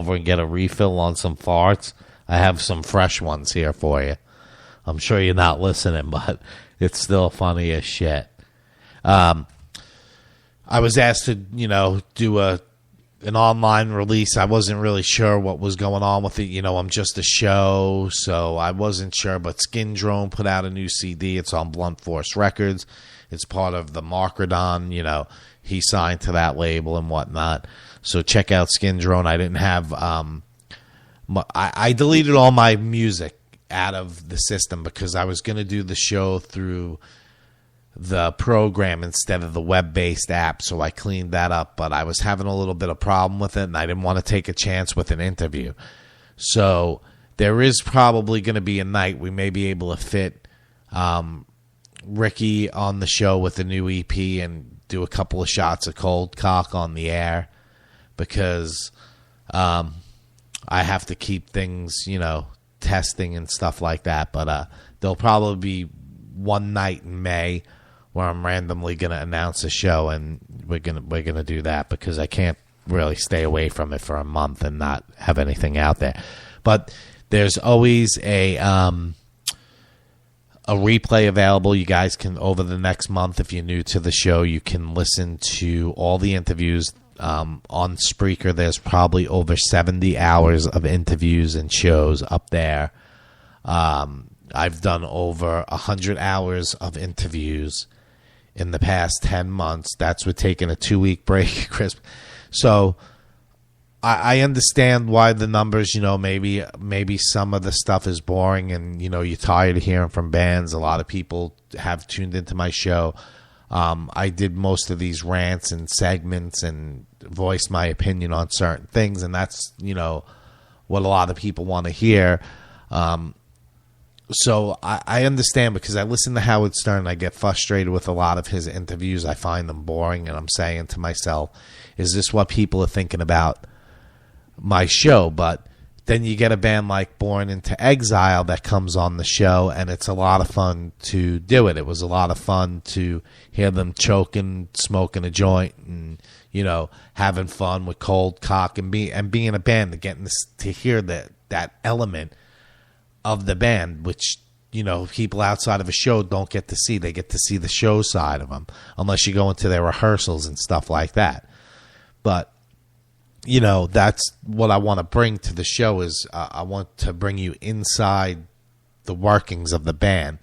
over and get a refill on some farts, I have some fresh ones here for you. I'm sure you're not listening, but it's still funny as shit. I was asked to, do an online release. I wasn't really sure what was going on with it. I'm just a show, so I wasn't sure. But Skin Drone put out a new CD. It's on Blunt Force Records. It's part of the Markerdon. He signed to that label and whatnot. So check out Skin Drone. I didn't have... I deleted all my music out of the system because I was going to do the show through the program instead of the web-based app, so I cleaned that up, but I was having a little bit of problem with it, and I didn't want to take a chance with an interview. So there is probably going to be a night we may be able to fit Ricky on the show with the new EP and do a couple of shots of Cold Cock on the air, because I have to keep things, testing and stuff like that. But there'll probably be one night in May where I'm randomly going to announce a show, and we're gonna do that because I can't really stay away from it for a month and not have anything out there. But there's always a replay available. You guys can, over the next month, if you're new to the show, you can listen to all the interviews on Spreaker. There's probably over 70 hours of interviews and shows up there. I've done over 100 hours of interviews in the past 10 months. That's with taking a 2-week break, Chris. So I understand why the numbers, maybe some of the stuff is boring and, you're tired of hearing from bands. A lot of people have tuned into my show. I did most of these rants and segments and voiced my opinion on certain things, and that's, what a lot of people want to hear. So I understand, because I listen to Howard Stern. I get frustrated with a lot of his interviews. I find them boring, and I'm saying to myself, is this what people are thinking about my show? But then you get a band like Born Into Exile that comes on the show, and it's a lot of fun to do it. It was a lot of fun to hear them choking, smoking a joint, and having fun with Cold Cock, and being a band, and getting to hear that element of the band, which people outside of a show don't get to see. They get to see the show side of them, unless you go into their rehearsals and stuff like that. But that's what I want to bring to the show, is I want to bring you inside the workings of the band.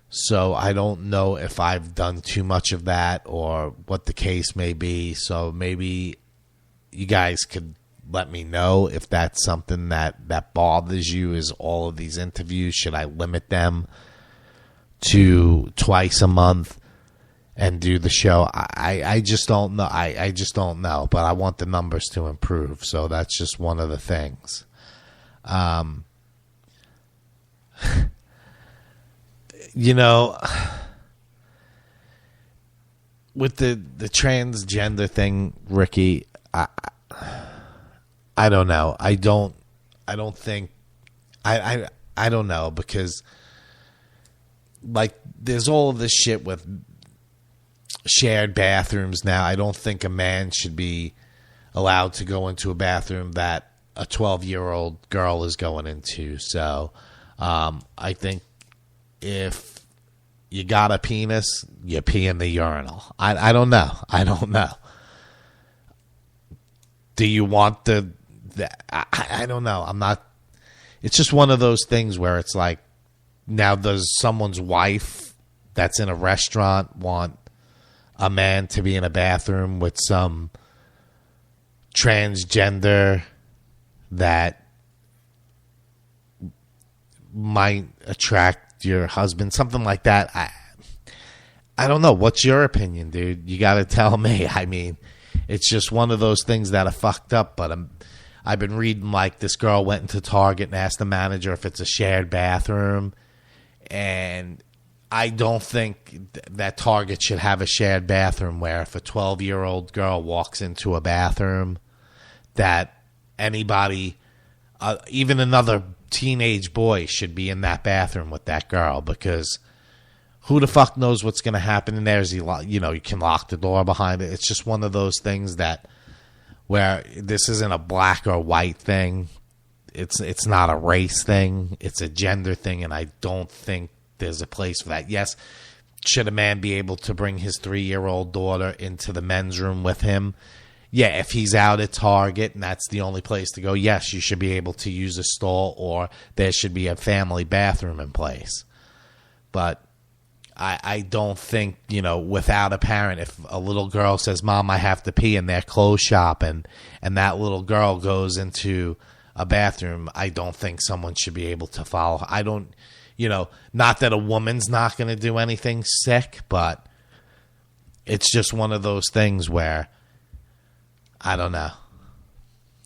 So I don't know if I've done too much of that or what the case may be. So maybe you guys could let me know if that's something that bothers you, is all of these interviews. Should I limit them to twice a month and do the show? I just don't know. I just don't know, but I want the numbers to improve. So that's just one of the things. With the transgender thing, Ricky, I don't know. I don't think I don't know, because there's all of this shit with shared bathrooms now. I don't think a man should be allowed to go into a bathroom that a 12-year-old girl is going into. So I think if you got a penis, you pee in the urinal. I don't know. I don't know. Do you want I don't know. I'm not. It's just one of those things where it's like, now does someone's wife that's in a restaurant want a man to be in a bathroom with some transgender that might attract your husband? Something like that. I don't know. What's your opinion, dude? You got to tell me. I mean, it's just one of those things that are fucked up, but I've been reading, this girl went into Target and asked the manager if it's a shared bathroom, and I don't think that Target should have a shared bathroom where if a 12-year-old girl walks into a bathroom, that anybody, even another teenage boy, should be in that bathroom with that girl, because who the fuck knows what's going to happen in there? Is you can lock the door behind it. It's just one of those things that where this isn't a black or white thing. It's not a race thing. It's a gender thing, and I don't think there's a place for that. Yes, should a man be able to bring his 3-year-old daughter into the men's room with him? Yeah, if he's out at Target and that's the only place to go, yes, you should be able to use a stall, or there should be a family bathroom in place. But I don't think, without a parent, if a little girl says, Mom, I have to pee, and they're clothes shopping, and that little girl goes into a bathroom, I don't think someone should be able to follow. I don't, not that a woman's not going to do anything sick, but it's just one of those things where, I don't know.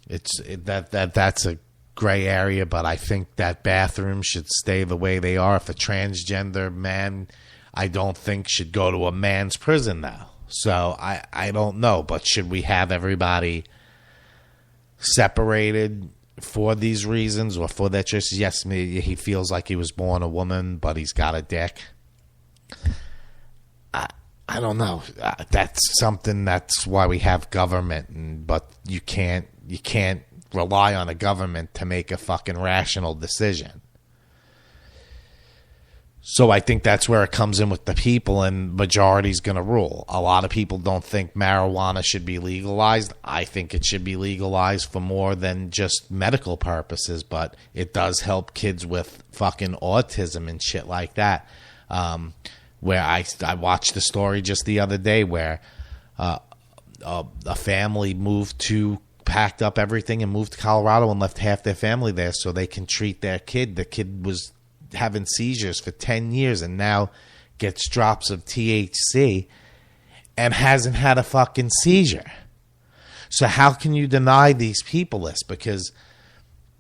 That's a gray area, but I think that bathrooms should stay the way they are. If a transgender man, I don't think should go to a man's prison now. So I don't know, but should we have everybody separated for these reasons, or for that just, yes, he feels like he was born a woman, but he's got a dick? I don't know. That's something. That's why we have government, but you can't rely on a government to make a fucking rational decision. So I think that's where it comes in with the people, and majority's going to rule. A lot of people don't think marijuana should be legalized. I think it should be legalized for more than just medical purposes, but it does help kids with fucking autism and shit like that. Where I watched the story just the other day where a family packed up everything and moved to Colorado and left half their family there so they can treat their kid. The kid was having seizures for 10 years and now gets drops of THC and hasn't had a fucking seizure. So how can you deny these people this? Because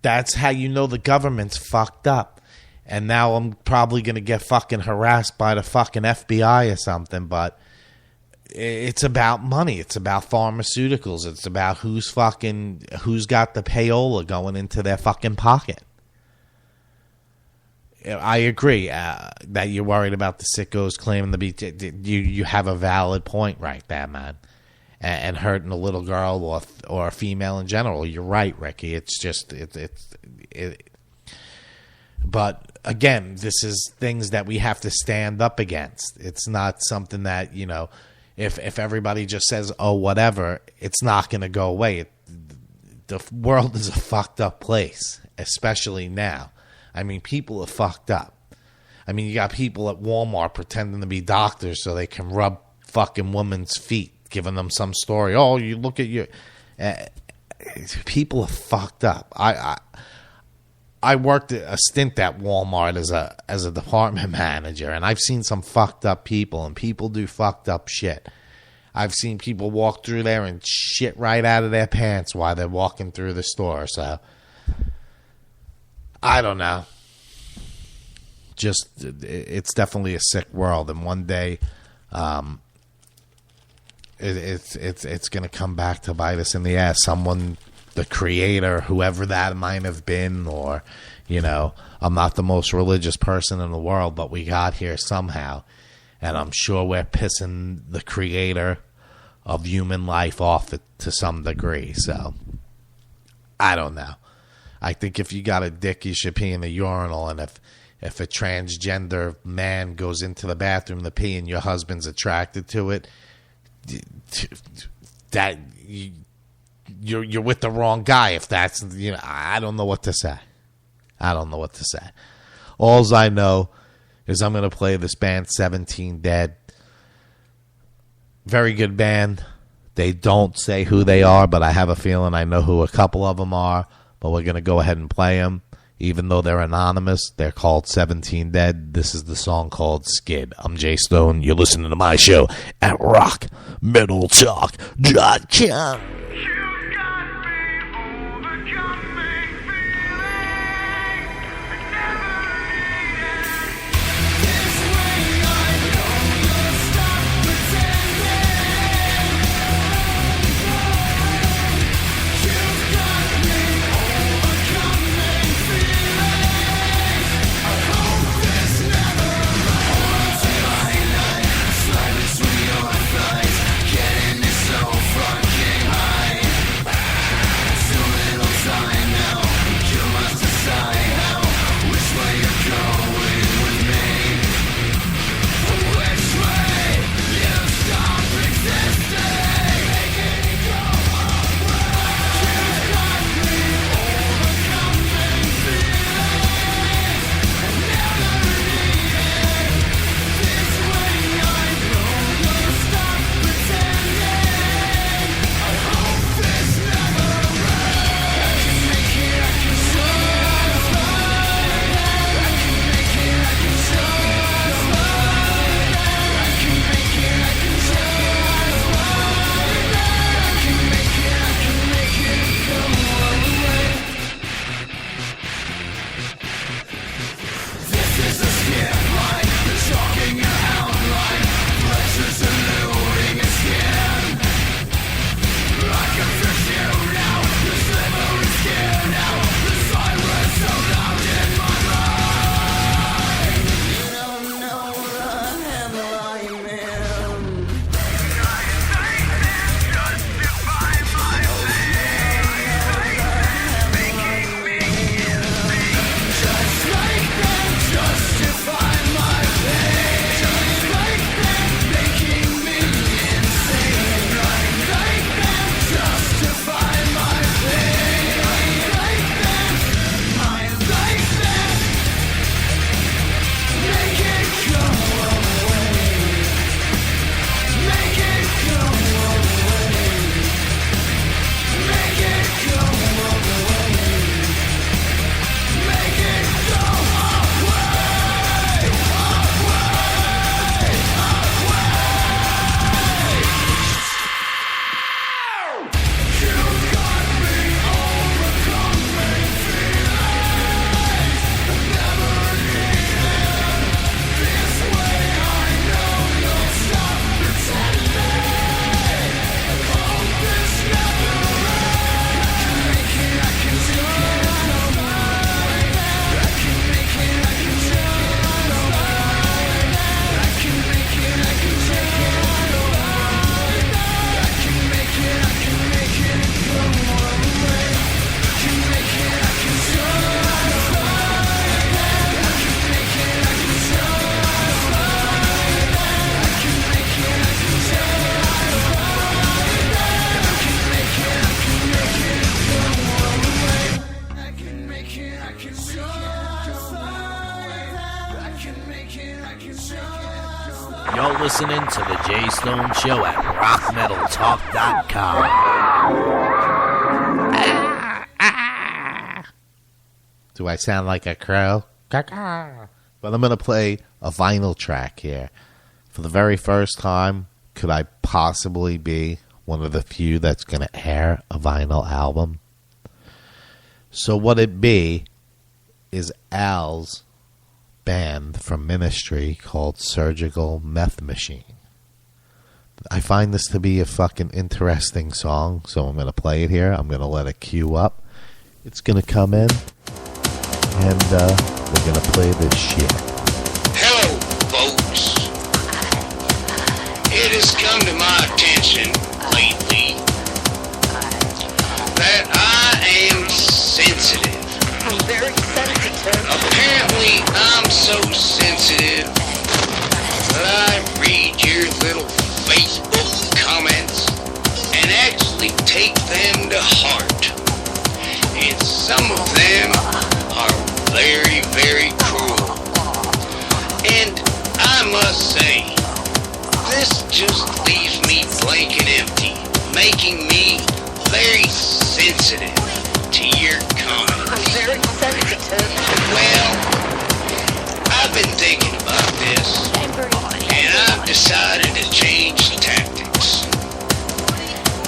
that's how you know the government's fucked up. And now I'm probably going to get fucking harassed by the fucking FBI or something, but it's about money. It's about pharmaceuticals. It's about who's got the payola going into their fucking pocket. I agree that you're worried about the sickos claiming to be. You have a valid point right there, man. And hurting a little girl or a female in general. You're right, Ricky. It's just But again, this is things that we have to stand up against. It's not something that, if everybody just says, oh, whatever, it's not going to go away. The world is a fucked up place, especially now. I mean, people are fucked up. I mean, you got people at Walmart pretending to be doctors so they can rub fucking women's feet, giving them some story. Oh, you look at your... people are fucked up. I worked a stint at Walmart as a department manager, and I've seen some fucked up people, and people do fucked up shit. I've seen people walk through there and shit right out of their pants while they're walking through the store. So I don't know. Just it's definitely a sick world, and one day it's going to come back to bite us in the ass. Someone, the creator, whoever that might have been, or, I'm not the most religious person in the world, but we got here somehow. And I'm sure we're pissing the creator of human life off to some degree. So, I don't know. I think if you got a dick, you should pee in the urinal. And if a transgender man goes into the bathroom to pee and your husband's attracted to it, that... You're with the wrong guy if that's, I don't know what to say. Alls I know is I'm going to play this band 17 Dead. Very good band. They don't say who they are, but I have a feeling I know who a couple of them are. But we're going to go ahead and play them. Even though they're anonymous, they're called 17 Dead. This is the song called Skid. I'm Jay Stone. You're listening to my show at rockmetaltalk.com. Getting this so fucking high. You're listening to The Jay Stone Show at rockmetaltalk.com. Do I sound like a crow? But I'm going to play a vinyl track here. For the very first time, could I possibly be one of the few that's going to air a vinyl album? So what it be is Al's band from Ministry called Surgical Meth Machine. I find this to be a fucking interesting song, so I'm going to play it here. I'm going to let it cue up. It's going to come in, and we're going to play this shit. Hello, folks. It has come to my attention lately that I am sensitive. I'm very sensitive. Apparently, I'm so sensitive that I read your little Facebook comments and actually take them to heart. And some of them are very, very cruel. And I must say, this just leaves me blank and empty, making me very sensitive to your comments. I'm very sensitive. Well, I've been thinking about this, and I've decided to change tactics.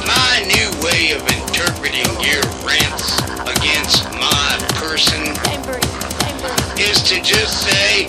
My new way of interpreting your rants against my person is to just say,